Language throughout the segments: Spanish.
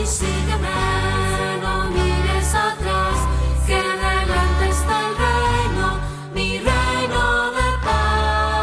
sígueme, no mires atrás, que delante está el reino, mi reino de paz.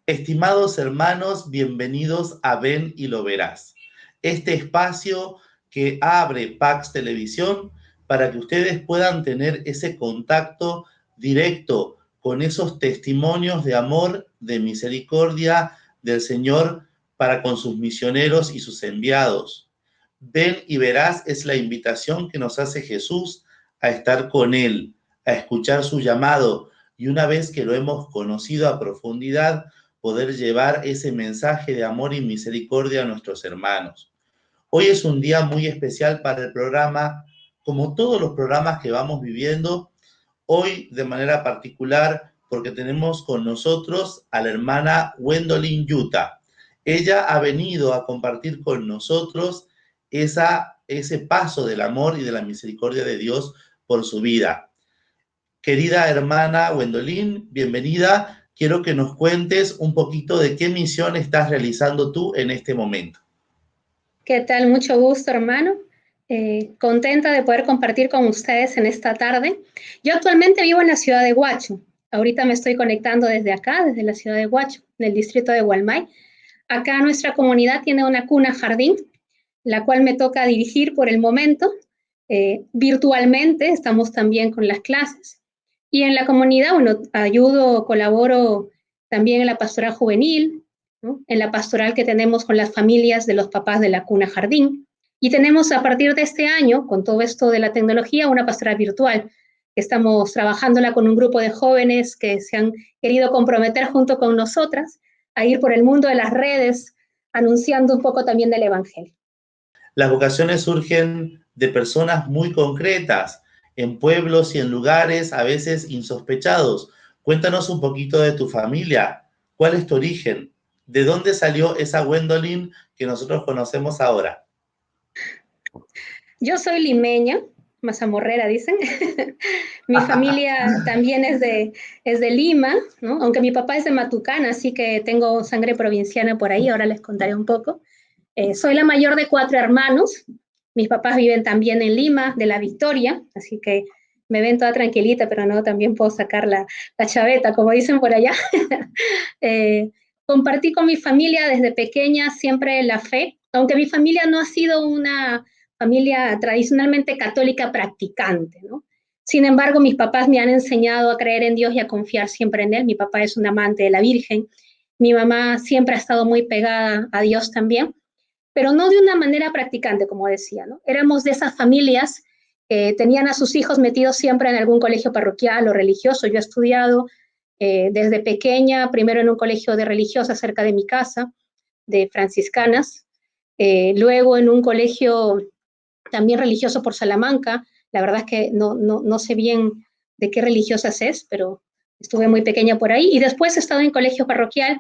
Estimados hermanos, bienvenidos a Ven y lo verás. Este espacio que abre Pax Televisión para que ustedes puedan tener ese contacto directo con esos testimonios de amor, de misericordia del Señor para con sus misioneros y sus enviados. Ven y verás es la invitación que nos hace Jesús a estar con Él, a escuchar su llamado y una vez que lo hemos conocido a profundidad, poder llevar ese mensaje de amor y misericordia a nuestros hermanos. Hoy es un día muy especial para el programa, como todos los programas que vamos viviendo, hoy de manera particular porque tenemos con nosotros a la hermana Gwendolyn Yuta. Ella ha venido a compartir con nosotros ese paso del amor y de la misericordia de Dios por su vida. Querida hermana Gwendolyn, bienvenida. Quiero que nos cuentes un poquito de qué misión estás realizando tú en este momento. ¿Qué tal? Mucho gusto, hermano. Contenta de poder compartir con ustedes en esta tarde. Yo actualmente vivo en la ciudad de Huacho. Ahorita me estoy conectando desde acá, desde la ciudad de Huacho, en el distrito de Hualmay. Acá nuestra comunidad tiene una cuna jardín, la cual me toca dirigir por el momento. Virtualmente estamos también con las clases. Y en la comunidad, bueno, ayudo, colaboro también en la pastoral juvenil, ¿no? En la pastoral que tenemos con las familias de los papás de la cuna jardín. Y tenemos a partir de este año, con todo esto de la tecnología, una pastoral virtual. Estamos trabajándola con un grupo de jóvenes que se han querido comprometer junto con nosotras a ir por el mundo de las redes, anunciando un poco también del Evangelio. Las vocaciones surgen de personas muy concretas, en pueblos y en lugares a veces insospechados. Cuéntanos un poquito de tu familia. ¿Cuál es tu origen? ¿De dónde salió esa Gwendolyn que nosotros conocemos ahora? Yo soy limeña, mazamorrera dicen. Mi familia también es de Lima, ¿no? Aunque mi papá es de Matucana, así que tengo sangre provinciana por ahí, ahora les contaré un poco. Soy la mayor de 4 hermanos. Mis papás viven también en Lima, de La Victoria, así que me ven toda tranquilita, pero no, también puedo sacar la chaveta, como dicen por allá. Compartí con mi familia desde pequeña siempre la fe, aunque mi familia no ha sido una familia tradicionalmente católica practicante, ¿no? Sin embargo, mis papás me han enseñado a creer en Dios y a confiar siempre en Él. Mi papá es un amante de la Virgen. Mi mamá siempre ha estado muy pegada a Dios también, pero no de una manera practicante, como decía, ¿no? Éramos de esas familias que tenían a sus hijos metidos siempre en algún colegio parroquial o religioso. Yo he estudiado desde pequeña, primero en un colegio de religiosas cerca de mi casa, de franciscanas, luego en un colegio también religioso por Salamanca. La verdad es que no sé bien de qué religiosas es, pero estuve muy pequeña por ahí. Y después he estado en colegio parroquial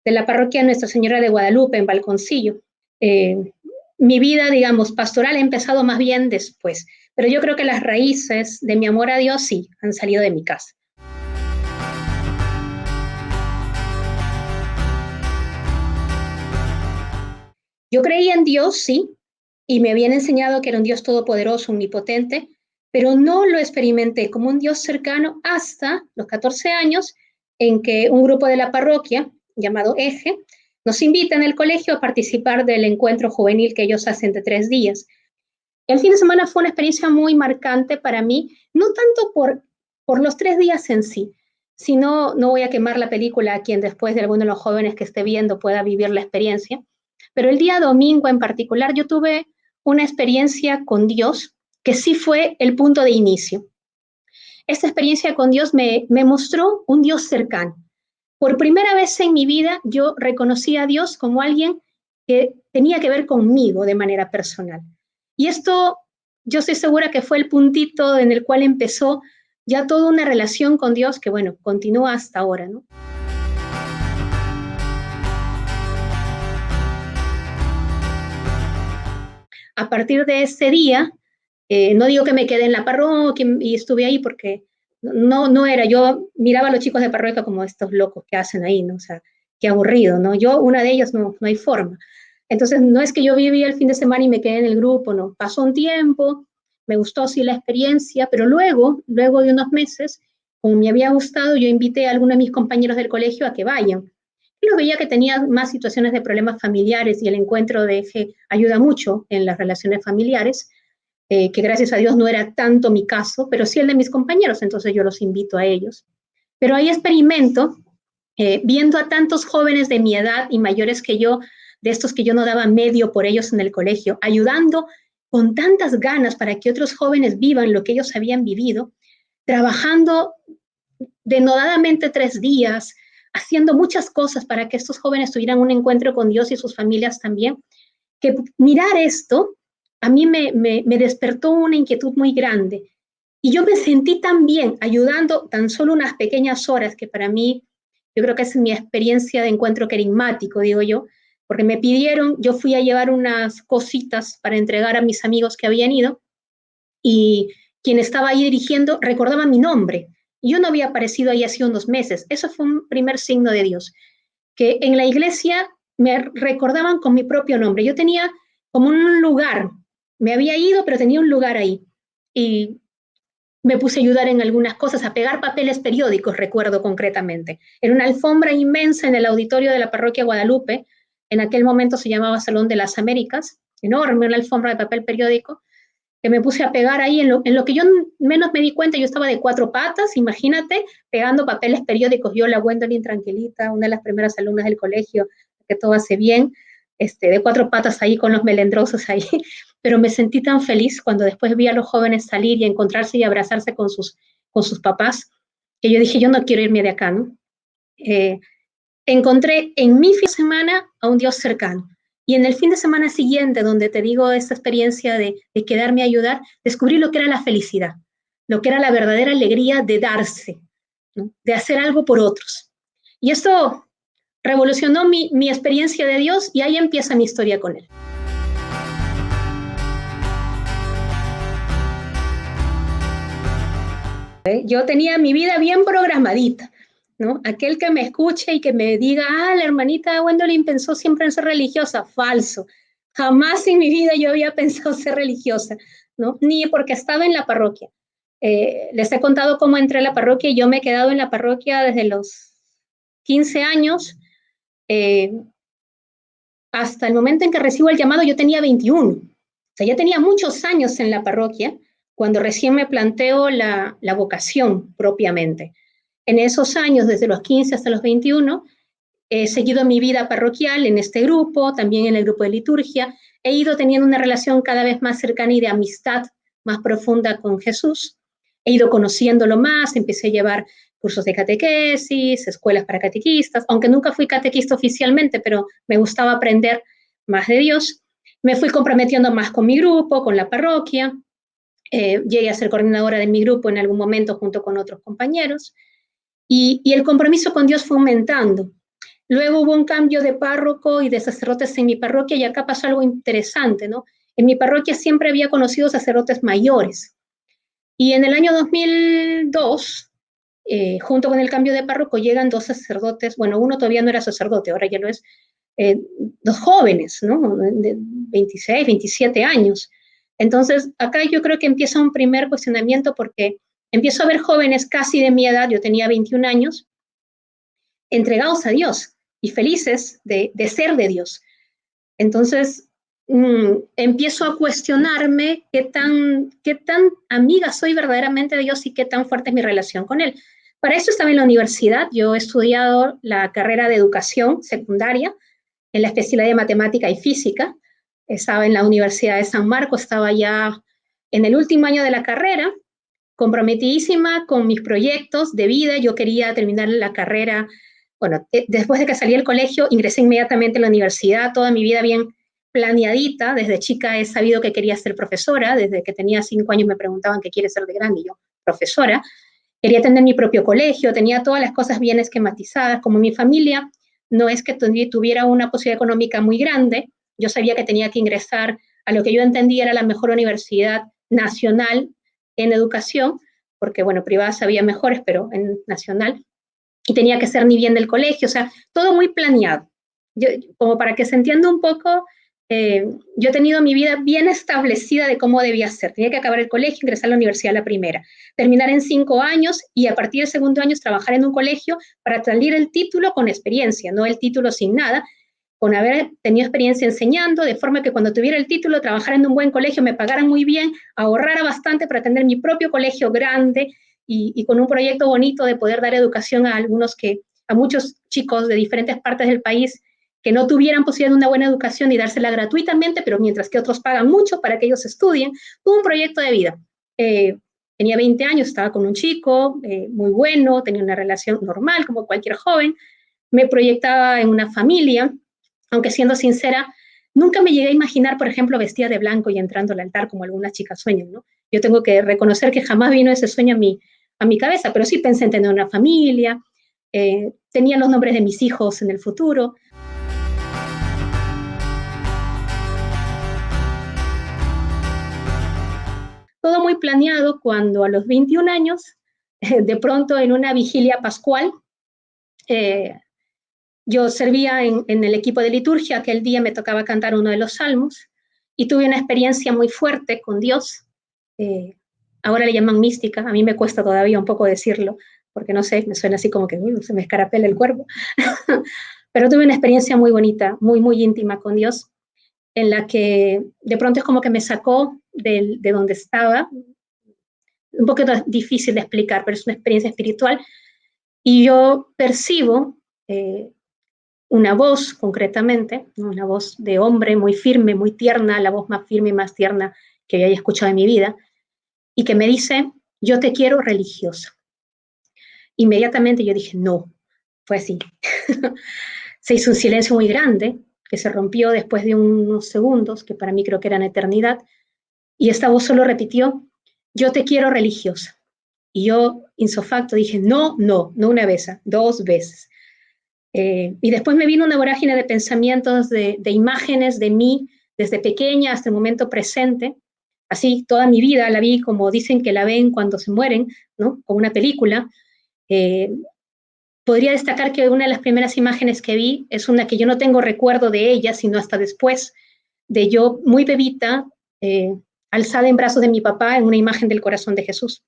de la parroquia Nuestra Señora de Guadalupe, en Balconcillo. Mi vida, digamos, pastoral ha empezado más bien después, pero yo creo que las raíces de mi amor a Dios sí han salido de mi casa. Yo creía en Dios, sí, y me habían enseñado que era un Dios todopoderoso, omnipotente, pero no lo experimenté como un Dios cercano hasta los 14 años en que un grupo de la parroquia, llamado Eje, nos invita en el colegio a participar del encuentro juvenil que ellos hacen de 3 días. El fin de semana fue una experiencia muy marcante para mí, no tanto por los 3 días en sí, sino, no voy a quemar la película a quien después de alguno de los jóvenes que esté viendo pueda vivir la experiencia, pero el día domingo en particular yo tuve una experiencia con Dios que sí fue el punto de inicio. Esta experiencia con Dios me mostró un Dios cercano. Por primera vez en mi vida yo reconocí a Dios como alguien que tenía que ver conmigo de manera personal. Y esto yo estoy segura que fue el puntito en el cual empezó ya toda una relación con Dios que, bueno, continúa hasta ahora, ¿no? A partir de ese día, No digo que me quedé en la parroquia y estuve ahí porque no era, yo miraba a los chicos de parroquia como estos locos que hacen ahí, ¿no? O sea, qué aburrido, ¿no? Yo, una de ellas, no hay forma. Entonces, no es que yo vivía el fin de semana y me quedé en el grupo, no. Pasó un tiempo, me gustó sí la experiencia, pero luego de unos meses, como me había gustado, yo invité a algunos de mis compañeros del colegio a que vayan. Y lo veía que tenía más situaciones de problemas familiares y el encuentro de eje ayuda mucho en las relaciones familiares, que gracias a Dios no era tanto mi caso, pero sí el de mis compañeros, entonces yo los invito a ellos. Pero ahí experimento, viendo a tantos jóvenes de mi edad y mayores que yo, de estos que yo no daba medio por ellos en el colegio, ayudando con tantas ganas para que otros jóvenes vivan lo que ellos habían vivido, trabajando denodadamente 3 días, haciendo muchas cosas para que estos jóvenes tuvieran un encuentro con Dios y sus familias también, que mirar esto a mí me despertó una inquietud muy grande. Y yo me sentí tan bien ayudando tan solo unas pequeñas horas, que para mí, yo creo que es mi experiencia de encuentro carismático, digo yo, porque me pidieron, yo fui a llevar unas cositas para entregar a mis amigos que habían ido, y quien estaba ahí dirigiendo recordaba mi nombre. Yo no había aparecido ahí hace unos meses. Eso fue un primer signo de Dios, que en la iglesia me recordaban con mi propio nombre. Yo tenía como un lugar, me había ido, pero tenía un lugar ahí. Y me puse a ayudar en algunas cosas, a pegar papeles periódicos, recuerdo concretamente. Era una alfombra inmensa en el auditorio de la parroquia Guadalupe, en aquel momento se llamaba Salón de las Américas, enorme, una alfombra de papel periódico, que me puse a pegar ahí en lo que yo menos me di cuenta. Yo estaba de 4 patas, imagínate, pegando papeles periódicos. Yo, la Gwendolyn tranquilita, una de las primeras alumnas del colegio, que todo hace bien, de 4 patas ahí con los melendrosos ahí, pero me sentí tan feliz cuando después vi a los jóvenes salir y encontrarse y abrazarse con sus papás, que yo dije, yo no quiero irme de acá, ¿no? Encontré en mi fin de semana a un Dios cercano. Y en el fin de semana siguiente, donde te digo esta experiencia de quedarme a ayudar, descubrí lo que era la felicidad, lo que era la verdadera alegría de darse, ¿no? De hacer algo por otros. Y esto revolucionó mi experiencia de Dios, y ahí empieza mi historia con Él. Yo tenía mi vida bien programadita, ¿no? Aquel que me escuche y que me diga, la hermanita Gwendolyn pensó siempre en ser religiosa, falso. Jamás en mi vida yo había pensado ser religiosa, ¿no? Ni porque estaba en la parroquia. Les he contado cómo entré a la parroquia, y yo me he quedado en la parroquia desde los 15 años, hasta el momento en que recibo el llamado. Yo tenía 21. O sea, ya tenía muchos años en la parroquia cuando recién me planteo la vocación propiamente. En esos años, desde los 15 hasta los 21, he seguido mi vida parroquial en este grupo, también en el grupo de liturgia. He ido teniendo una relación cada vez más cercana y de amistad más profunda con Jesús. He ido conociéndolo más, empecé a llevar cursos de catequesis, escuelas para catequistas, aunque nunca fui catequista oficialmente, pero me gustaba aprender más de Dios. Me fui comprometiendo más con mi grupo, con la parroquia. Llegué a ser coordinadora de mi grupo en algún momento junto con otros compañeros. Y el compromiso con Dios fue aumentando. Luego hubo un cambio de párroco y de sacerdotes en mi parroquia, y acá pasó algo interesante, ¿no? En mi parroquia siempre había conocido sacerdotes mayores. Y en el año 2002, junto con el cambio de párroco, llegan 2 sacerdotes. Bueno, uno todavía no era sacerdote, ahora ya lo es, 2 jóvenes, ¿no? De 26, 27 años. Entonces, acá yo creo que empieza un primer cuestionamiento, porque empiezo a ver jóvenes casi de mi edad, yo tenía 21 años, entregados a Dios y felices de ser de Dios. Entonces, empiezo a cuestionarme qué tan amiga soy verdaderamente de Dios y qué tan fuerte es mi relación con Él. Para eso estaba en la universidad. Yo he estudiado la carrera de educación secundaria en la especialidad de matemática y física. Estaba en la Universidad de San Marcos, estaba ya en el último año de la carrera, comprometidísima con mis proyectos de vida. Yo quería terminar la carrera. Bueno, después de que salí del colegio, ingresé inmediatamente a la universidad, toda mi vida bien planeadita. Desde chica he sabido que quería ser profesora. Desde que tenía 5 años me preguntaban qué quieres ser de grande, y yo, profesora. Quería tener mi propio colegio, tenía todas las cosas bien esquematizadas. Como mi familia no es que tuviera una posibilidad económica muy grande, yo sabía que tenía que ingresar a lo que yo entendía era la mejor universidad nacional en educación, porque, bueno, privadas había mejores, pero en nacional, y tenía que ser ni bien del colegio, o sea, todo muy planeado. Yo, como para que se entienda un poco, yo he tenido mi vida bien establecida de cómo debía ser. Tenía que acabar el colegio, ingresar a la universidad la primera, terminar en 5 años y a partir del segundo año trabajar en un colegio para salir el título con experiencia, no el título sin nada, con haber tenido experiencia enseñando, de forma que cuando tuviera el título, trabajar en un buen colegio, me pagaran muy bien, ahorrara bastante para tener mi propio colegio grande y con un proyecto bonito de poder dar educación a muchos chicos de diferentes partes del país que no tuvieran posibilidad de una buena educación y dársela gratuitamente, pero mientras que otros pagan mucho para que ellos estudien. Tuve un proyecto de vida. Tenía 20 años, estaba con un chico muy bueno, tenía una relación normal como cualquier joven, me proyectaba en una familia, aunque siendo sincera, nunca me llegué a imaginar, por ejemplo, vestida de blanco y entrando al altar como algunas chicas sueñan, ¿no? Yo tengo que reconocer que jamás vino ese sueño a mi cabeza, pero sí pensé en tener una familia, tenía los nombres de mis hijos en el futuro. Todo muy planeado cuando a los 21 años, de pronto en una vigilia pascual, yo servía en el equipo de liturgia, aquel día me tocaba cantar uno de los salmos y tuve una experiencia muy fuerte con Dios. Ahora le llaman mística, a mí me cuesta todavía un poco decirlo, porque no sé, me suena así como que se me escarapela el cuerpo. Pero tuve una experiencia muy bonita, muy, muy íntima con Dios, en la que de pronto es como que me sacó de donde estaba, un poquito difícil de explicar, pero es una experiencia espiritual, y yo percibo una voz concretamente, ¿no? Una voz de hombre muy firme, muy tierna, la voz más firme y más tierna que yo haya escuchado en mi vida, y que me dice, yo te quiero religiosa. Inmediatamente yo dije, no, fue así. Se hizo un silencio muy grande, que se rompió después de unos segundos, que para mí creo que eran eternidad, y esta voz solo repitió, yo te quiero religiosa. Y yo, insofacto, dije, no, no, no una vez, 2 veces. Y después me vino una vorágine de pensamientos, de imágenes de mí, desde pequeña hasta el momento presente. Así, toda mi vida la vi como dicen que la ven cuando se mueren, ¿no? Como una película. Podría destacar que una de las primeras imágenes que vi es una que yo no tengo recuerdo de ella, sino hasta después, de yo muy bebita, alzada en brazos de mi papá en una imagen del corazón de Jesús.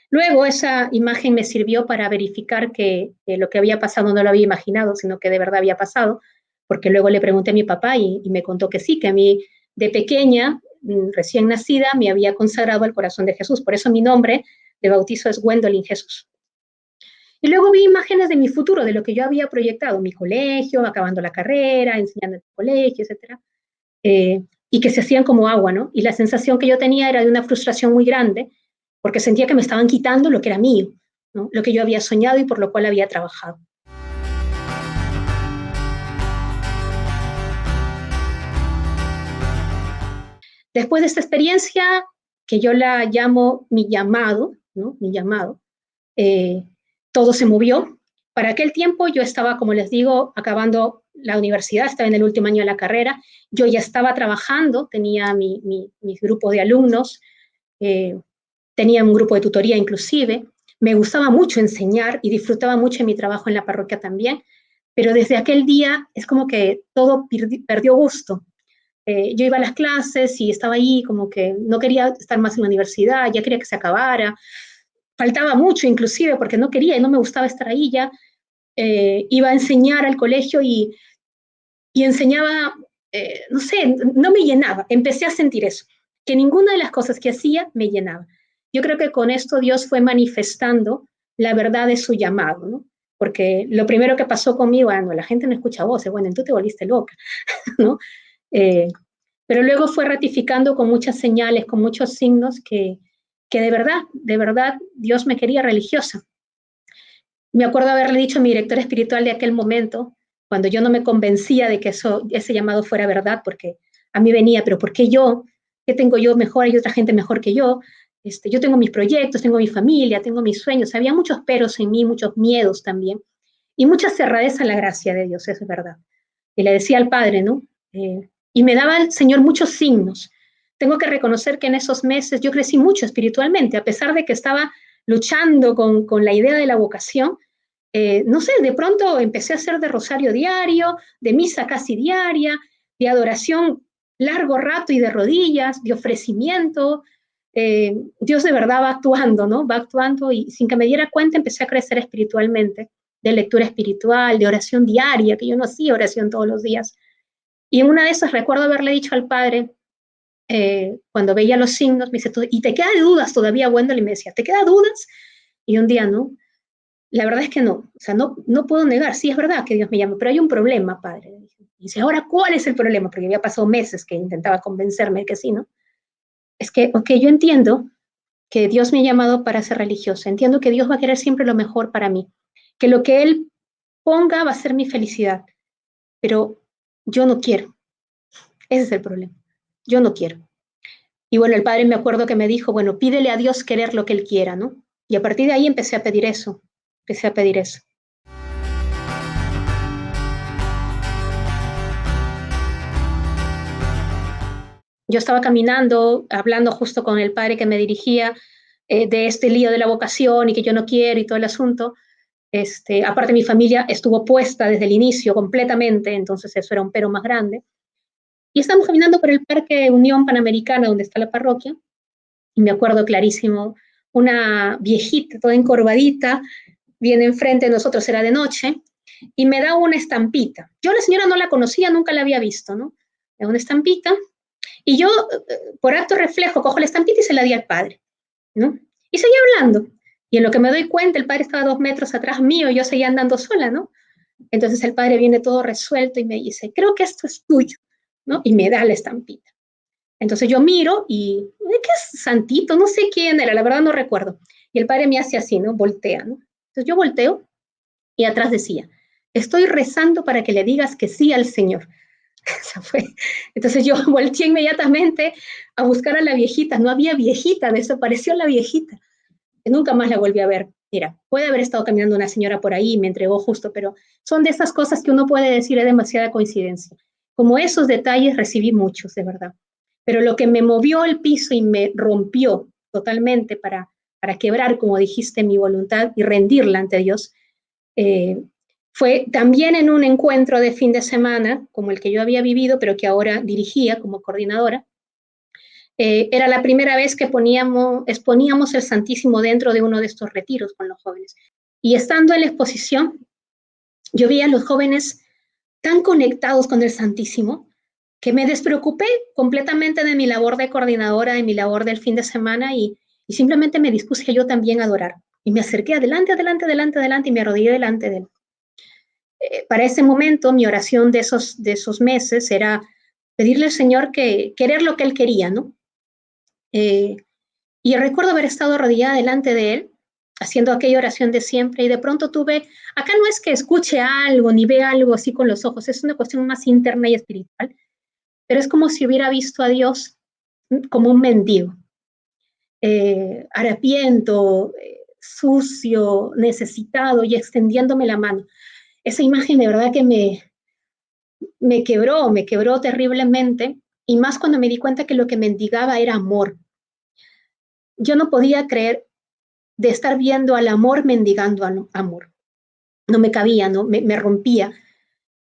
Luego esa imagen me sirvió para verificar que lo que había pasado no lo había imaginado, sino que de verdad había pasado, porque luego le pregunté a mi papá y me contó que sí, que a mí de pequeña, recién nacida, me había consagrado al corazón de Jesús. Por eso mi nombre de bautizo es Gwendolyn Jesús. Y luego vi imágenes de mi futuro, de lo que yo había proyectado, mi colegio, acabando la carrera, enseñando en el colegio, etc. Y que se hacían como agua, ¿no? Y la sensación que yo tenía era de una frustración muy grande, porque sentía que me estaban quitando lo que era mío, ¿no? Lo que yo había soñado y por lo cual había trabajado. Después de esta experiencia, que yo la llamo mi llamado, ¿no? Mi llamado, todo se movió. Para aquel tiempo yo estaba, como les digo, acabando la universidad, estaba en el último año de la carrera, yo ya estaba trabajando, tenía mi grupo de alumnos, tenía un grupo de tutoría inclusive, me gustaba mucho enseñar y disfrutaba mucho de mi trabajo en la parroquia también, pero desde aquel día es como que todo perdió gusto. Yo iba a las clases y estaba ahí como que no quería estar más en la universidad, ya quería que se acabara, faltaba mucho inclusive porque no quería y no me gustaba estar ahí ya, iba a enseñar al colegio y enseñaba, no sé, no me llenaba, empecé a sentir eso, que ninguna de las cosas que hacía me llenaba. Yo creo que con esto Dios fue manifestando la verdad de su llamado, ¿no? Porque lo primero que pasó conmigo, bueno, la gente no escucha voces, bueno, tú te volviste loca, ¿no? Pero luego fue ratificando con muchas señales, con muchos signos que de verdad, Dios me quería religiosa. Me acuerdo haberle dicho a mi director espiritual de aquel momento, cuando yo no me convencía de que ese llamado fuera verdad, porque a mí venía, pero ¿por qué yo? ¿Qué tengo yo mejor? Hay otra gente mejor que yo. Yo tengo mis proyectos, tengo mi familia, tengo mis sueños. Había muchos peros en mí, muchos miedos también, y mucha cerradeza a la gracia de Dios, eso es verdad. Y le decía al Padre, ¿no? Y me daba el Señor muchos signos. tengo que reconocer que en esos meses yo crecí mucho espiritualmente, a pesar de que estaba luchando con la idea de la vocación. No sé, de pronto empecé a hacer de rosario diario, de misa casi diaria, de adoración largo rato y de rodillas, de ofrecimiento. Dios de verdad va actuando, ¿no? Va actuando y sin que me diera cuenta empecé a crecer espiritualmente, de lectura espiritual, de oración diaria, que yo no hacía oración todos los días. Y en una de esas recuerdo haberle dicho al padre, cuando veía los signos, me dice, ¿y te queda dudas todavía, Wendell? Y me decía, ¿te queda dudas? Y un día, ¿no? La verdad es que no, o sea, no puedo negar, sí es verdad que Dios me llama, pero hay un problema, padre. Y dice, ahora, ¿cuál es el problema? Porque había pasado meses que intentaba convencerme de que sí, ¿no? Es que, ok, yo entiendo que Dios me ha llamado para ser religiosa, entiendo que Dios va a querer siempre lo mejor para mí, que lo que Él ponga va a ser mi felicidad, pero yo no quiero, ese es el problema, yo no quiero. Y bueno, el padre me acuerdo que me dijo, bueno, pídele a Dios querer lo que Él quiera, ¿no? Y a partir de ahí empecé a pedir eso, empecé a pedir eso. Yo estaba caminando, hablando justo con el padre que me dirigía de este lío de la vocación y que yo no quiero y todo el asunto. Aparte mi familia estuvo puesta desde el inicio completamente, entonces eso era un pero más grande. Y estamos caminando por el Parque Unión Panamericana, donde está la parroquia, y me acuerdo clarísimo, una viejita toda encorvadita, viene enfrente de nosotros, era de noche, y me da una estampita. Yo a la señora no la conocía, nunca la había visto, ¿no? Me da una estampita, y yo, por acto reflejo, cojo la estampita y se la di al padre, ¿no? Y seguía hablando. Y en lo que me doy cuenta, el padre estaba 2 metros atrás mío y yo seguía andando sola, ¿no? Entonces el padre viene todo resuelto y me dice, creo que esto es tuyo, ¿no? Y me da la estampita. Entonces yo miro y, ¿qué es santito? No sé quién era, la verdad no recuerdo. Y el padre me hace así, ¿no? Voltea, ¿no? Entonces yo volteo y atrás decía, estoy rezando para que le digas que sí al Señor. Entonces yo volteé inmediatamente a buscar a la viejita. No había viejita, desapareció la viejita. Nunca más la volví a ver. Mira, puede haber estado caminando una señora por ahí y me entregó justo, pero son de esas cosas que uno puede decir es demasiada coincidencia. Como esos detalles recibí muchos, de verdad. Pero lo que me movió el piso y me rompió totalmente para quebrar, como dijiste, mi voluntad y rendirla ante Dios, fue también en un encuentro de fin de semana, como el que yo había vivido, pero que ahora dirigía como coordinadora. Era la primera vez que exponíamos el Santísimo dentro de uno de estos retiros con los jóvenes. Y estando en la exposición, yo vi a los jóvenes tan conectados con el Santísimo que me despreocupé completamente de mi labor de coordinadora, de mi labor del fin de semana y simplemente me dispuse yo también a adorar. Y me acerqué adelante y me arrodillé delante de él. Para ese momento, mi oración de esos meses era pedirle al Señor que querer lo que Él quería, ¿no? Y recuerdo haber estado arrodillada delante de Él, haciendo aquella oración de siempre, y de pronto acá no es que escuche algo, ni vea algo así con los ojos, es una cuestión más interna y espiritual, pero es como si hubiera visto a Dios como un mendigo, harapiento, sucio, necesitado, y extendiéndome la mano. Esa imagen de verdad que me quebró terriblemente, y más cuando me di cuenta que lo que mendigaba era amor. Yo no podía creer de estar viendo al amor mendigando amor. No me cabía, ¿no? Me rompía.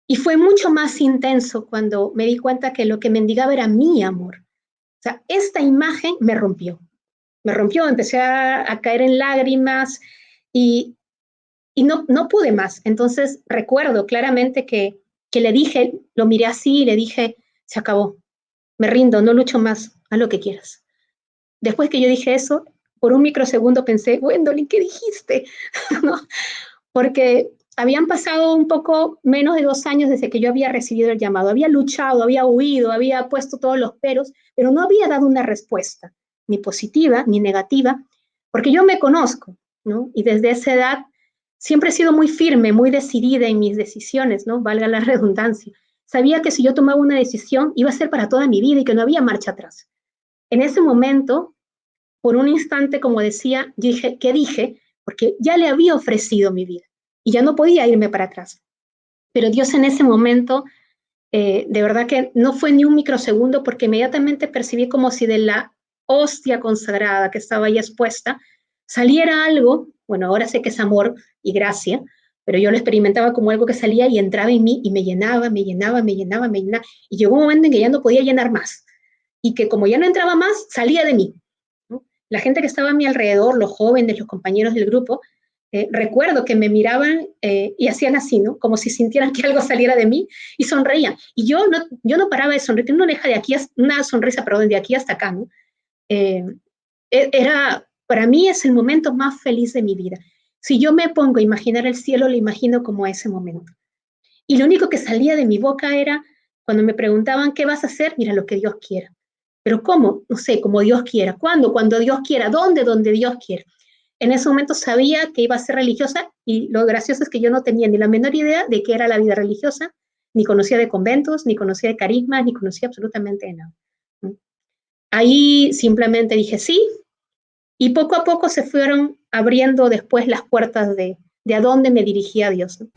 Y fue mucho más intenso cuando me di cuenta que lo que mendigaba era mi amor. O sea, esta imagen me rompió. Me rompió, empecé a caer en lágrimas y no pude más. Entonces recuerdo claramente que le dije, lo miré así y le dije, se acabó, me rindo, no lucho más, haz lo que quieras. Después que yo dije eso, por un microsegundo pensé, Gwendolyn, ¿qué dijiste? ¿No? Porque habían pasado un poco menos de 2 años desde que yo había recibido el llamado. Había luchado, había huido, había puesto todos los peros, pero no había dado una respuesta, ni positiva ni negativa, porque yo me conozco, ¿no? Y desde esa edad siempre he sido muy firme, muy decidida en mis decisiones, ¿no? Valga la redundancia. Sabía que si yo tomaba una decisión iba a ser para toda mi vida y que no había marcha atrás. En ese momento, por un instante, como decía, dije, ¿qué dije? Porque ya le había ofrecido mi vida y ya no podía irme para atrás. Pero Dios en ese momento De verdad que no fue ni un microsegundo porque inmediatamente percibí como si de la hostia consagrada que estaba ahí expuesta saliera algo, bueno, ahora sé que es amor y gracia, pero yo lo experimentaba como algo que salía y entraba en mí y me llenaba, me llenaba, me llenaba, me llenaba. Y llegó un momento en que ya no podía llenar más y que como ya no entraba más, salía de mí, ¿no? La gente que estaba a mi alrededor, los jóvenes, los compañeros del grupo, recuerdo que me miraban y hacían así, ¿no? Como si sintieran que algo saliera de mí y sonreían. Y yo no paraba de sonreír, tenía una oreja de aquí, una sonrisa, perdón, de aquí hasta acá, ¿no? Eh, para mí es el momento más feliz de mi vida. Si yo me pongo a imaginar el cielo, lo imagino como ese momento. Y lo único que salía de mi boca era, cuando me preguntaban, ¿qué vas a hacer? Mira, lo que Dios quiera. ¿Pero cómo? No sé, como Dios quiera. ¿Cuándo? Cuando Dios quiera. ¿Dónde? Donde Dios quiera. En ese momento sabía que iba a ser religiosa y lo gracioso es que yo no tenía ni la menor idea de qué era la vida religiosa, ni conocía de conventos, ni conocía de carismas, ni conocía absolutamente de nada. Ahí simplemente dije sí y poco a poco se fueron abriendo después las puertas de a dónde me dirigía Dios, ¿no?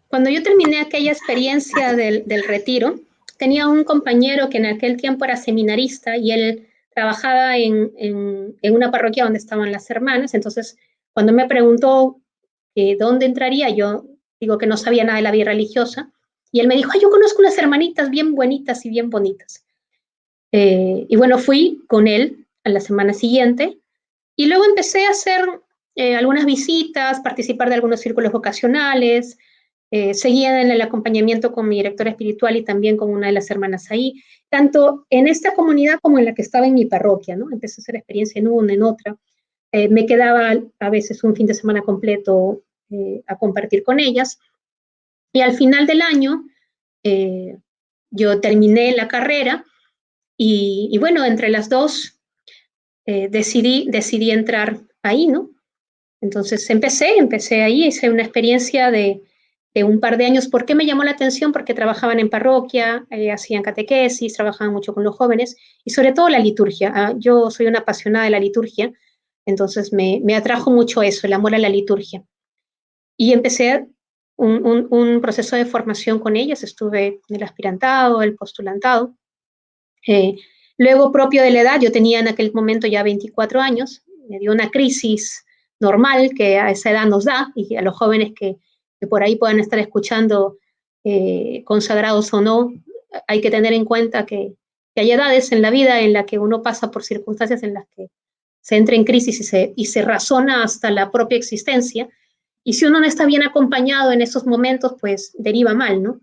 Cuando yo terminé aquella experiencia del retiro, tenía un compañero que en aquel tiempo era seminarista y él trabajaba en una parroquia donde estaban las hermanas. Entonces, cuando me preguntó dónde entraría, yo digo que no sabía nada de la vida religiosa. Y él me dijo, yo conozco unas hermanitas bien bonitas y bien bonitas. Y bueno, fui con él a la semana siguiente y luego empecé a hacer algunas visitas, participar de algunos círculos vocacionales, seguía en el acompañamiento con mi directora espiritual y también con una de las hermanas ahí, tanto en esta comunidad como en la que estaba en mi parroquia, ¿no? Empecé a hacer experiencia en una, en otra. Me quedaba a veces un fin de semana completo a compartir con ellas. Y al final del año, yo terminé la carrera y bueno, entre las dos decidí entrar ahí, ¿no? Entonces empecé ahí, hice una experiencia de un par de años. ¿Por qué me llamó la atención? Porque trabajaban en parroquia, hacían catequesis, trabajaban mucho con los jóvenes y sobre todo la liturgia. Yo soy una apasionada de la liturgia, entonces me atrajo mucho eso, el amor a la liturgia. Y empecé un proceso de formación con ellas, estuve en el aspirantado, el postulantado. Eh, Luego, propio de la edad, yo tenía en aquel momento ya 24 años, me dio una crisis normal que a esa edad nos da, y a los jóvenes que por ahí puedan estar escuchando, consagrados o no, hay que tener en cuenta que hay edades en la vida en la que uno pasa por circunstancias en las que se entra en crisis y se razona hasta la propia existencia, y si uno no está bien acompañado en esos momentos, pues deriva mal, ¿no?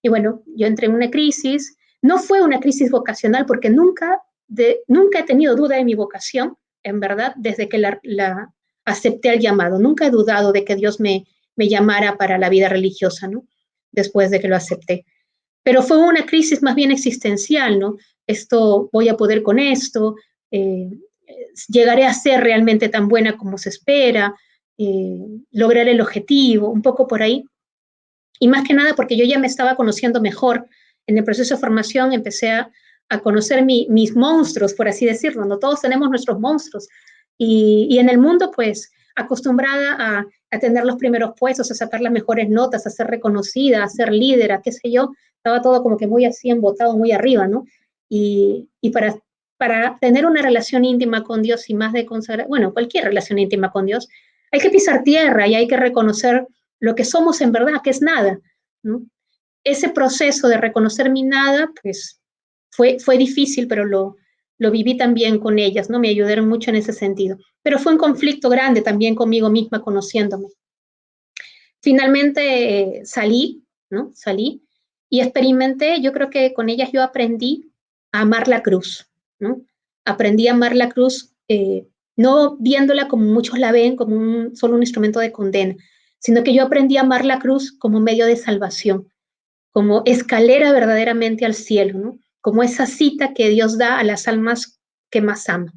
Y bueno, yo entré en una crisis, no fue una crisis vocacional porque nunca he tenido duda de mi vocación, en verdad, desde que la acepté el llamado. Nunca he dudado de que Dios me llamara para la vida religiosa, ¿no? Después de que lo acepté. Pero fue una crisis más bien existencial, ¿no? Voy a poder con esto, eh, llegaré a ser realmente tan buena como se espera, lograr el objetivo, un poco por ahí. Y más que nada porque yo ya me estaba conociendo mejor. En el proceso de formación empecé a conocer mis monstruos, por así decirlo, ¿no? Todos tenemos nuestros monstruos. Y en el mundo, pues, acostumbrada a tener los primeros puestos, a sacar las mejores notas, a ser reconocida, a ser líder, a qué sé yo, estaba todo como que muy así embotado, muy arriba, ¿no? Y para tener una relación íntima con Dios y más de consagrar, bueno, cualquier relación íntima con Dios, hay que pisar tierra y hay que reconocer lo que somos en verdad, que es nada, ¿no? Ese proceso de reconocer mi nada, pues fue difícil, pero lo viví también con ellas, ¿no? Me ayudaron mucho en ese sentido. Pero fue un conflicto grande también conmigo misma, conociéndome. Finalmente salí, ¿no? Salí y experimenté, yo creo que con ellas yo aprendí a amar la cruz, ¿no? Aprendí a amar la cruz, no viéndola como muchos la ven, como solo un instrumento de condena, sino que yo aprendí a amar la cruz como medio de salvación, como escalera verdaderamente al cielo, ¿no? Como esa cita que Dios da a las almas que más ama.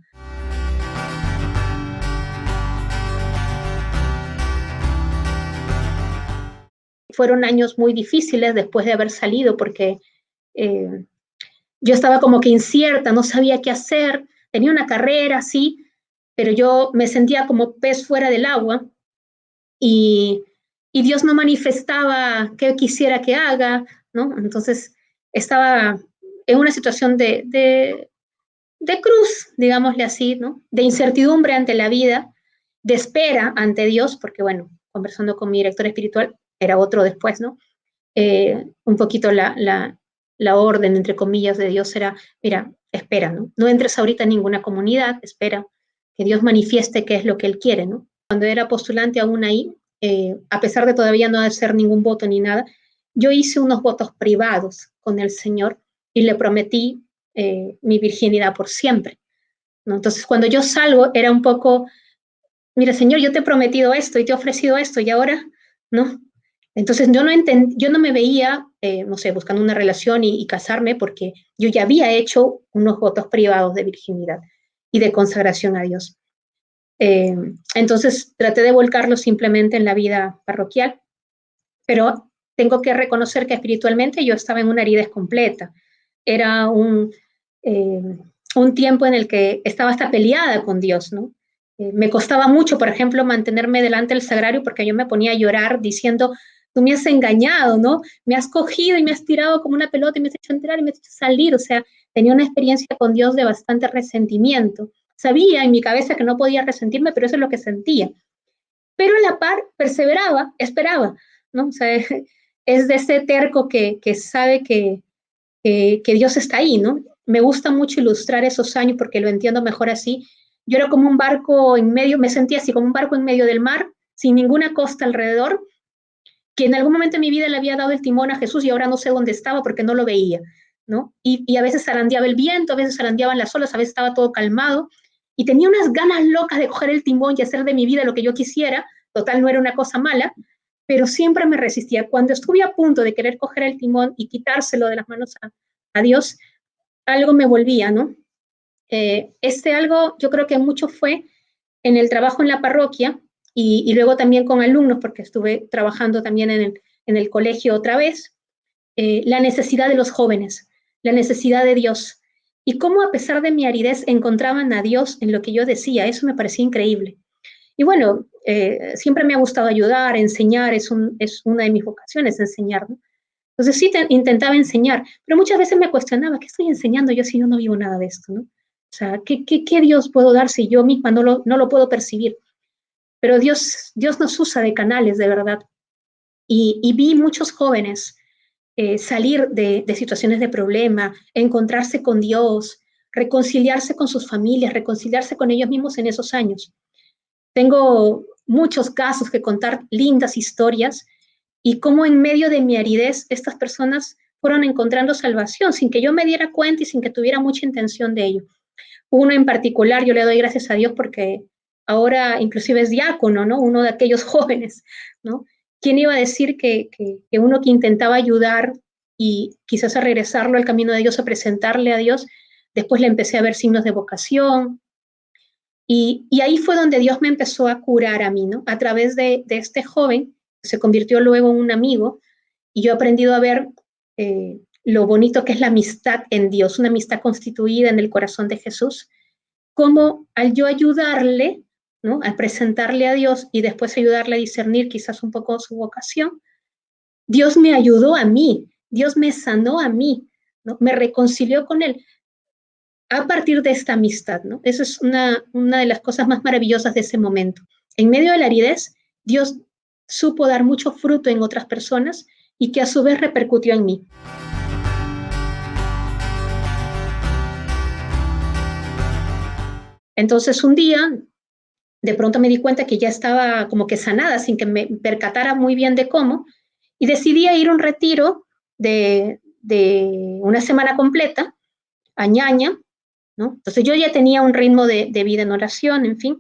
Fueron años muy difíciles después de haber salido porque eh, yo estaba como que incierta, no sabía qué hacer, tenía una carrera, sí, pero yo me sentía como pez fuera del agua y, y Dios no manifestaba qué quisiera que haga, ¿no? Entonces estaba en una situación de cruz, digámosle así, ¿no? De incertidumbre ante la vida, de espera ante Dios, porque bueno, conversando con mi director espiritual, era otro después, ¿no? Un poquito la orden, entre comillas, de Dios era, mira, espera, ¿no? No entres ahorita en ninguna comunidad, espera que Dios manifieste qué es lo que Él quiere, ¿no? Cuando era postulante aún ahí, a pesar de todavía no hacer ningún voto ni nada, yo hice unos votos privados con el Señor y le prometí mi virginidad por siempre, ¿no? Entonces, cuando yo salgo, era un poco, mira, Señor, yo te he prometido esto y te he ofrecido esto y ahora, ¿no? Entonces, yo no me veía, no sé, buscando una relación y casarme porque yo ya había hecho unos votos privados de virginidad y de consagración a Dios. Eh, entonces, traté de volcarlo simplemente en la vida parroquial, pero tengo que reconocer que espiritualmente yo estaba en una aridez completa. Era eh, un tiempo en el que estaba hasta peleada con Dios, ¿no? Me costaba mucho, por ejemplo, mantenerme delante del sagrario porque yo me ponía a llorar diciendo, tú me has engañado, ¿no? Me has cogido y me has tirado como una pelota y me has hecho entrar y me has hecho salir. O sea, tenía una experiencia con Dios de bastante resentimiento. Sabía en mi cabeza que no podía resentirme, pero eso es lo que sentía. Pero a la par perseveraba, esperaba, ¿no? O sea, es de ese terco que sabe que Dios está ahí, ¿no? Me gusta mucho ilustrar esos años porque lo entiendo mejor así. Yo era como un barco en medio, me sentía así como un barco en medio del mar, sin ninguna costa alrededor, que en algún momento de mi vida le había dado el timón a Jesús y ahora no sé dónde estaba porque no lo veía, ¿no? Y a veces zarandeaba el viento, a veces zarandeaban las olas, a veces estaba todo calmado y tenía unas ganas locas de coger el timón y hacer de mi vida lo que yo quisiera, total no era una cosa mala, pero siempre me resistía. Cuando estuve a punto de querer coger el timón y quitárselo de las manos a Dios, algo me volvía, ¿no? Este algo yo creo que mucho fue en el trabajo en la parroquia y luego también con alumnos, porque estuve trabajando también en el colegio otra vez, la necesidad de los jóvenes, la necesidad de Dios. Y cómo a pesar de mi aridez encontraban a Dios en lo que yo decía, eso me parecía increíble. Y bueno, siempre me ha gustado ayudar, enseñar, es una de mis vocaciones, enseñar, ¿no? Entonces sí intentaba enseñar, pero muchas veces me cuestionaba, ¿qué estoy enseñando yo si yo no vivo nada de esto, ¿no? O sea, ¿qué Dios puedo dar si yo misma no lo puedo percibir? Pero Dios nos usa de canales, de verdad. Y vi muchos jóvenes salir de situaciones de problema, encontrarse con Dios, reconciliarse con sus familias, reconciliarse con ellos mismos en esos años. Tengo muchos casos que contar, lindas historias, y cómo en medio de mi aridez estas personas fueron encontrando salvación sin que yo me diera cuenta y sin que tuviera mucha intención de ello. Uno en particular, yo le doy gracias a Dios porque ahora inclusive es diácono, ¿no? Uno de aquellos jóvenes, ¿no? ¿Quién iba a decir que uno que intentaba ayudar y quizás a regresarlo al camino de Dios, a presentarle a Dios, después le empecé a ver signos de vocación, y ahí fue donde Dios me empezó a curar a mí, ¿no? A través de este joven, que se convirtió luego en un amigo, y yo he aprendido a ver lo bonito que es la amistad en Dios, una amistad constituida en el corazón de Jesús, como al yo ayudarle, ¿no? Al presentarle a Dios y después ayudarle a discernir quizás un poco su vocación, Dios me ayudó a mí, Dios me sanó a mí, ¿no? Me reconcilió con Él a partir de esta amistad, ¿no? Eso es una de las cosas más maravillosas de ese momento. En medio de la aridez, Dios supo dar mucho fruto en otras personas y que a su vez repercutió en mí. Entonces un día, de pronto me di cuenta que ya estaba como que sanada sin que me percatara muy bien de cómo, y decidí ir a un retiro de una semana completa a Ñaña, ¿no? Entonces yo ya tenía un ritmo de vida en oración, en fin.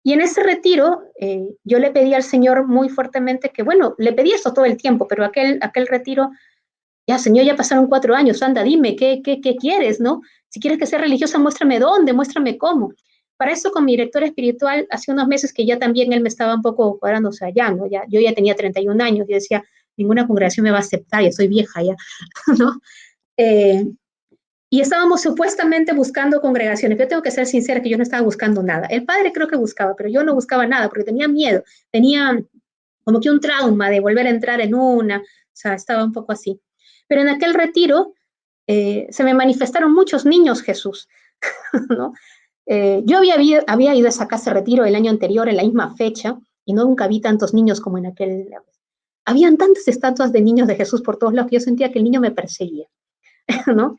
Y en ese retiro yo le pedí al Señor muy fuertemente que, bueno, le pedí eso todo el tiempo, pero aquel retiro, ya Señor, ya pasaron 4 años, anda, dime, ¿qué quieres, no? Si quieres que sea religiosa, muéstrame dónde, muéstrame cómo. Para eso con mi director espiritual, hace unos meses que ya también él me estaba un poco cuadrando, o sea, ya, ¿no? Yo ya tenía 31 años y decía, ninguna congregación me va a aceptar, ya soy vieja ya, ¿no? Eh, y estábamos supuestamente buscando congregaciones. Yo tengo que ser sincera que yo no estaba buscando nada. El padre creo que buscaba, pero yo no buscaba nada porque tenía miedo, tenía como que un trauma de volver a entrar en una, o sea, estaba un poco así. Pero en aquel retiro se me manifestaron muchos niños Jesús, ¿no? Yo había ido a esa casa de retiro el año anterior, en la misma fecha, y nunca vi tantos niños como en aquel. Habían tantas estatuas de niños de Jesús por todos lados que yo sentía que el niño me perseguía, ¿no?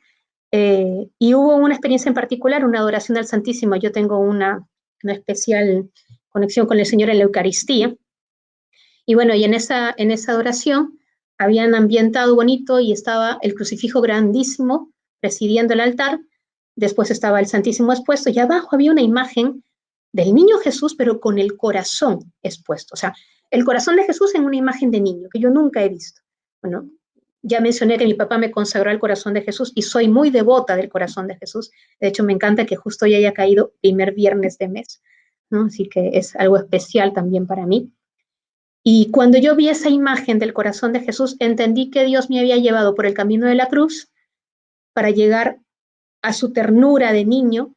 Y hubo una experiencia en particular, una adoración al Santísimo. Yo tengo una especial conexión con el Señor en la Eucaristía. Y bueno, y en esa adoración habían ambientado bonito y estaba el crucifijo grandísimo presidiendo el altar. Después estaba el Santísimo expuesto y abajo había una imagen del niño Jesús, pero con el corazón expuesto. O sea, el corazón de Jesús en una imagen de niño, que yo nunca he visto. Bueno, ya mencioné que mi papá me consagró al corazón de Jesús y soy muy devota del corazón de Jesús. De hecho, me encanta que justo hoy haya caído primer viernes de mes, ¿no? Así que es algo especial también para mí. Y cuando yo vi esa imagen del corazón de Jesús, entendí que Dios me había llevado por el camino de la cruz para llegar a su ternura de niño,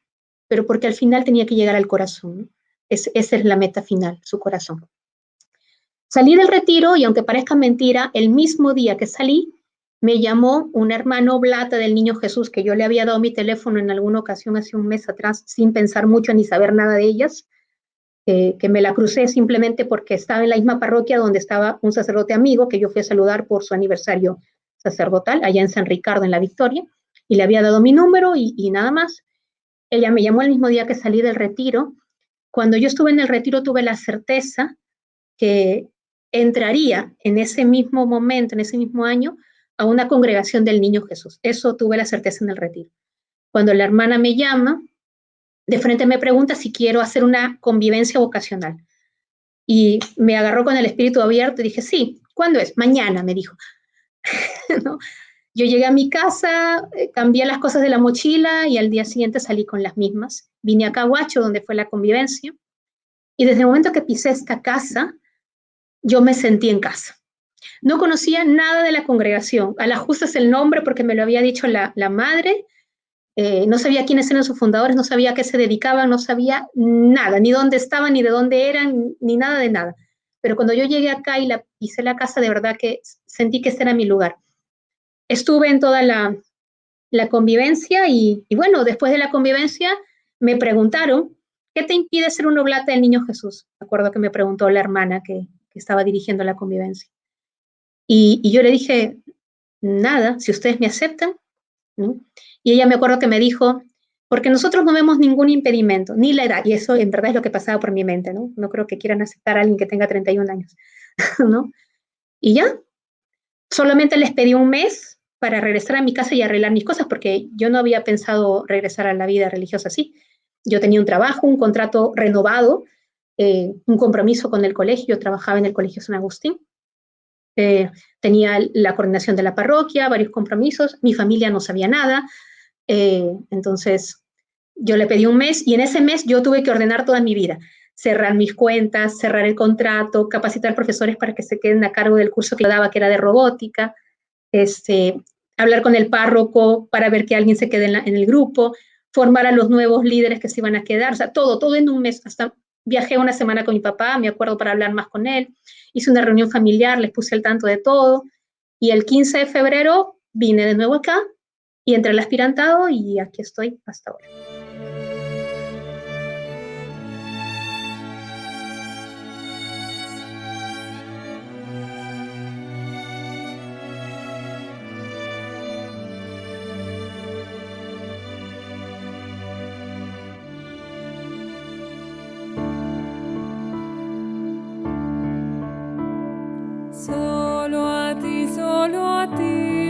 pero porque al final tenía que llegar al corazón, ¿no? Esa es la meta final, su corazón. Salí del retiro y aunque parezca mentira, el mismo día que salí, me llamó un hermano oblata del Niño Jesús, que yo le había dado mi teléfono en alguna ocasión hace un mes atrás, sin pensar mucho ni saber nada de ellas, que me la crucé simplemente porque estaba en la misma parroquia donde estaba un sacerdote amigo, que yo fui a saludar por su aniversario sacerdotal, allá en San Ricardo, en La Victoria, y le había dado mi número y nada más. Ella me llamó el mismo día que salí del retiro. Cuando yo estuve en el retiro tuve la certeza que entraría en ese mismo momento, en ese mismo año, a una congregación del Niño Jesús. Eso tuve la certeza en el retiro. Cuando la hermana me llama, de frente me pregunta si quiero hacer una convivencia vocacional. Y me agarró con el espíritu abierto y dije, sí, ¿cuándo es? Mañana, me dijo. ¿No? Yo llegué a mi casa, cambié las cosas de la mochila y al día siguiente salí con las mismas. Vine a Cahuacho, donde fue la convivencia, y desde el momento que pisé esta casa, yo me sentí en casa. No conocía nada de la congregación, a la justa es el nombre porque me lo había dicho la madre, no sabía quiénes eran sus fundadores, no sabía a qué se dedicaban, no sabía nada, ni dónde estaban, ni de dónde eran, ni nada de nada. Pero cuando yo llegué acá y pisé la casa, de verdad que sentí que ese era mi lugar. Estuve en toda la convivencia y bueno, después de la convivencia me preguntaron, ¿qué te impide ser un oblata del Niño Jesús? Me acuerdo que me preguntó la hermana que estaba dirigiendo la convivencia. Y yo le dije, nada, si ustedes me aceptan, ¿no? Y ella me acuerdo que me dijo, porque nosotros no vemos ningún impedimento, ni la edad, y eso en verdad es lo que pasaba por mi mente, ¿no? No creo que quieran aceptar a alguien que tenga 31 años, ¿no? Y ya, solamente les pedí un mes para regresar a mi casa y arreglar mis cosas, porque yo no había pensado regresar a la vida religiosa así. Yo tenía un trabajo, un contrato renovado, un compromiso con el colegio, yo trabajaba en el Colegio San Agustín, tenía la coordinación de la parroquia, varios compromisos, mi familia no sabía nada, entonces yo le pedí un mes y en ese mes yo tuve que ordenar toda mi vida, cerrar mis cuentas, cerrar el contrato, capacitar profesores para que se queden a cargo del curso que yo daba, que era de robótica, hablar con el párroco para ver que alguien se quede en el grupo, formar a los nuevos líderes que se iban a quedar, o sea, todo en un mes. Hasta viajé una semana con mi papá, me acuerdo, para hablar más con él, hice una reunión familiar, les puse al tanto de todo, y el 15 de febrero vine de nuevo acá, y entré al aspirantado, y aquí estoy hasta ahora. Solo a ti,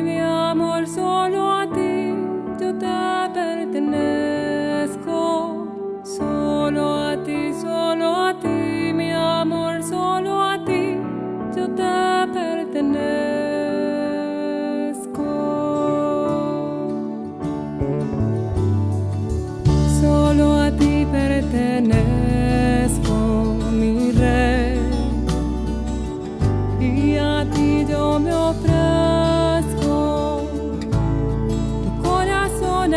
mi amor, solo a ti, yo te pertenezco. Solo a ti, mi amor, solo a ti, yo te pertenezco. Solo a ti pertenezco, mi rey, y a ti yo me ofrezco, mi corazón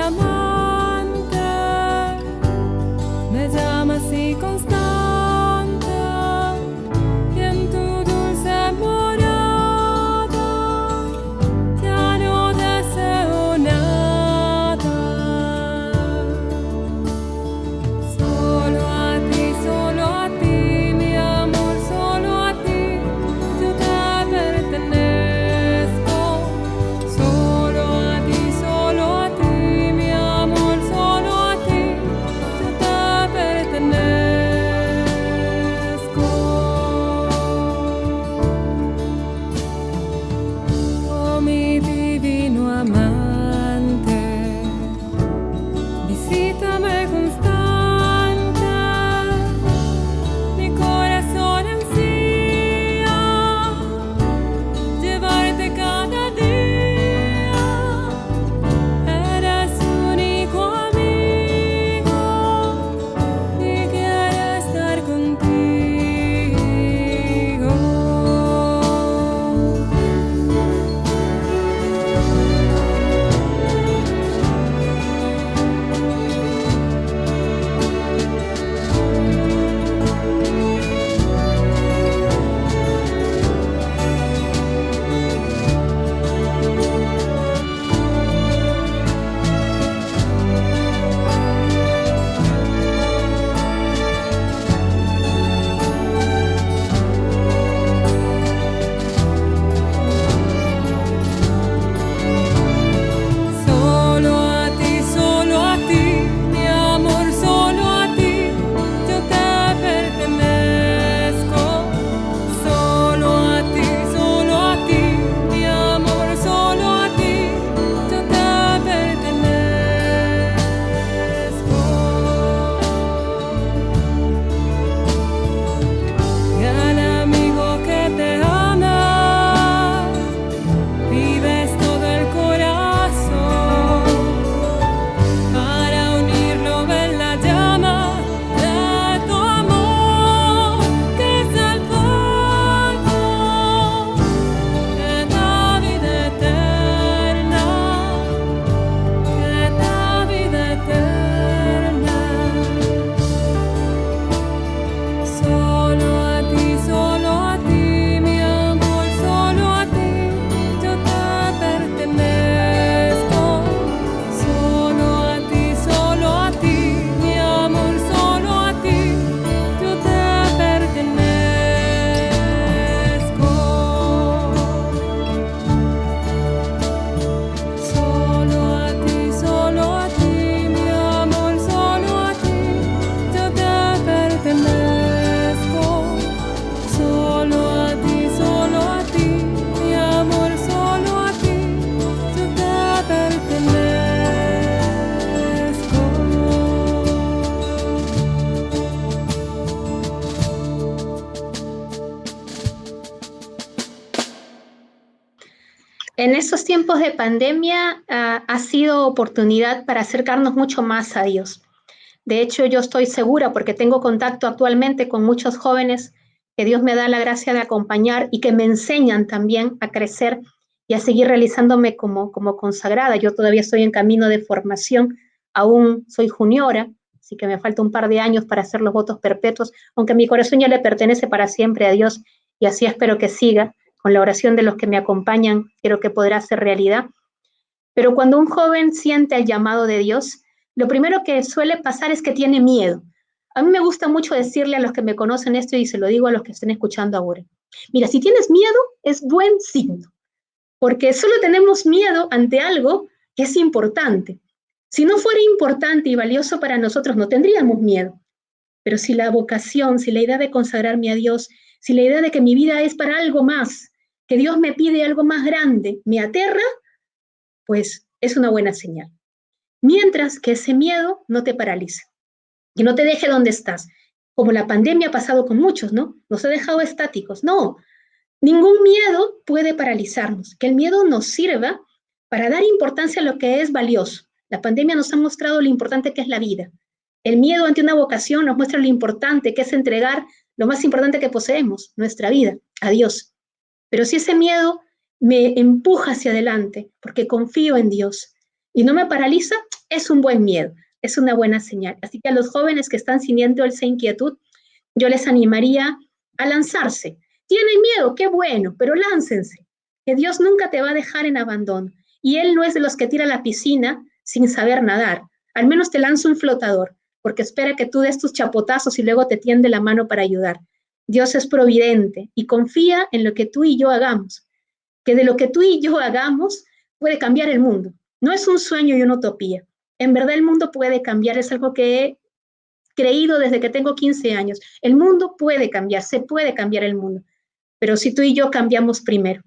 En estos tiempos de pandemia ha sido oportunidad para acercarnos mucho más a Dios. De hecho, yo estoy segura, porque tengo contacto actualmente con muchos jóvenes que Dios me da la gracia de acompañar y que me enseñan también a crecer y a seguir realizándome como consagrada. Yo todavía estoy en camino de formación, aún soy juniora, así que me falta un par de años para hacer los votos perpetuos, aunque mi corazón ya le pertenece para siempre a Dios, y así espero que siga. Con la oración de los que me acompañan, creo que podrá ser realidad. Pero cuando un joven siente el llamado de Dios, lo primero que suele pasar es que tiene miedo. A mí me gusta mucho decirle a los que me conocen esto, y se lo digo a los que estén escuchando ahora. Mira, si tienes miedo, es buen signo, porque solo tenemos miedo ante algo que es importante. Si no fuera importante y valioso para nosotros, no tendríamos miedo. Pero si la vocación, si la idea de consagrarme a Dios, si la idea de que mi vida es para algo más, que Dios me pide algo más grande, me aterra, pues es una buena señal. Mientras que ese miedo no te paralice y no te deje donde estás. Como la pandemia ha pasado con muchos, ¿no? Nos ha dejado estáticos. No, ningún miedo puede paralizarnos. Que el miedo nos sirva para dar importancia a lo que es valioso. La pandemia nos ha mostrado lo importante que es la vida. El miedo ante una vocación nos muestra lo importante que es entregar lo más importante que poseemos, nuestra vida, a Dios. Pero si ese miedo me empuja hacia adelante porque confío en Dios y no me paraliza, es un buen miedo, es una buena señal. Así que a los jóvenes que están sintiendo esa inquietud, yo les animaría a lanzarse. ¿Tienen miedo? Qué bueno, pero láncense, que Dios nunca te va a dejar en abandono. Y Él no es de los que tira a la piscina sin saber nadar. Al menos te lanza un flotador, porque espera que tú des tus chapotazos y luego te tiende la mano para ayudar. Dios es providente y confía en lo que tú y yo hagamos, que de lo que tú y yo hagamos puede cambiar el mundo. No es un sueño y una utopía. En verdad el mundo puede cambiar, es algo que he creído desde que tengo 15 años. El mundo puede cambiar, se puede cambiar el mundo, pero si tú y yo cambiamos primero.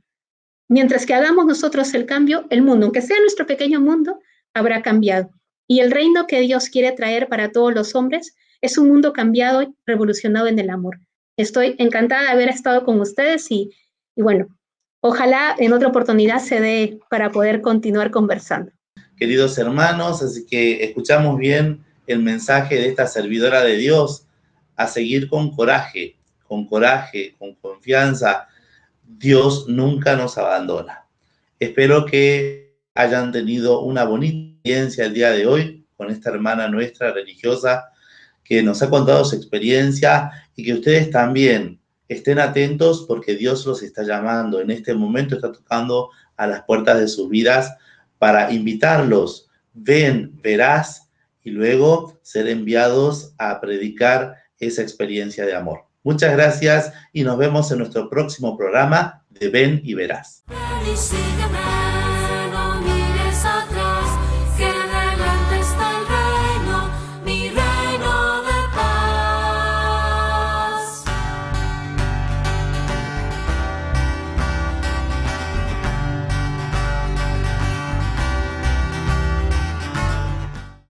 Mientras que hagamos nosotros el cambio, el mundo, aunque sea nuestro pequeño mundo, habrá cambiado. Y el reino que Dios quiere traer para todos los hombres es un mundo cambiado y revolucionado en el amor. Estoy encantada de haber estado con ustedes y bueno, ojalá en otra oportunidad se dé para poder continuar conversando. Queridos hermanos, así que escuchamos bien el mensaje de esta servidora de Dios, a seguir con coraje, con confianza. Dios nunca nos abandona. Espero que hayan tenido una bonita experiencia el día de hoy con esta hermana nuestra religiosa que nos ha contado su experiencia, y que ustedes también estén atentos porque Dios los está llamando. En este momento está tocando a las puertas de sus vidas para invitarlos. Ven, verás, y luego ser enviados a predicar esa experiencia de amor. Muchas gracias y nos vemos en nuestro próximo programa de Ven y Verás.